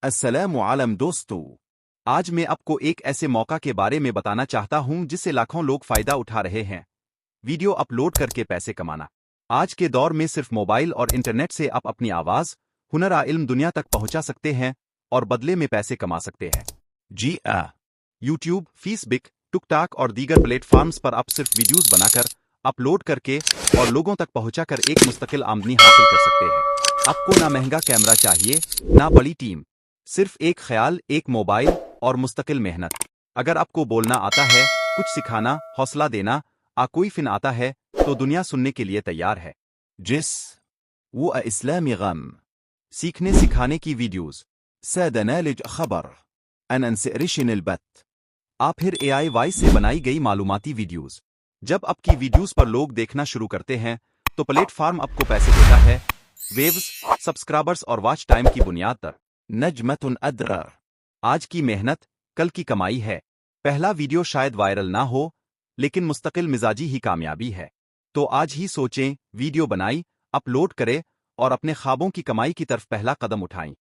السلام علیکم دوستو، آج میں آپ کو ایک ایسے موقع کے بارے میں بتانا چاہتا ہوں جس سے لاکھوں لوگ فائدہ اٹھا رہے ہیں۔ ویڈیو اپلوڈ کر کے پیسے کمانا۔ آج کے دور میں صرف موبائل اور انٹرنیٹ سے آپ اپنی آواز، ہنر اور علم دنیا تک پہنچا سکتے ہیں اور بدلے میں پیسے کما سکتے ہیں۔ جی یوٹیوب، فیس بک، ٹک ٹاک اور دیگر پلیٹ فارمز پر آپ صرف ویڈیوز بنا کر، اپلوڈ کر کے اور لوگوں تک پہنچا کر ایک مستقل آمدنی حاصل کر سکتے ہیں۔ آپ کو نہ مہنگا کیمرہ چاہیے، نہ بڑی ٹیم، صرف ایک خیال، ایک موبائل اور مستقل محنت۔ اگر آپ کو بولنا آتا ہے، کچھ سکھانا، حوصلہ دینا، کوئی فن آتا ہے، تو دنیا سننے کے لیے تیار ہے۔ وہ اسلامی غم سیکھنے سکھانے کی ویڈیوز سادنالج خبر انسرشن البت آپ پھر اے آئی وائس سے بنائی گئی معلوماتی ویڈیوز۔ جب آپ کی ویڈیوز پر لوگ دیکھنا شروع کرتے ہیں تو پلیٹ فارم آپ کو پیسے دیتا ہے، ویوز، سبسکرائبرز اور واچ ٹائم کی بنیاد پر۔ نجمت ادرر آج کی محنت کل کی کمائی ہے۔ پہلا ویڈیو شاید وائرل نہ ہو، لیکن مستقل مزاجی ہی کامیابی ہے۔ تو آج ہی سوچیں، ویڈیو بنائی، اپلوڈ کریں اور اپنے خوابوں کی کمائی کی طرف پہلا قدم اٹھائیں۔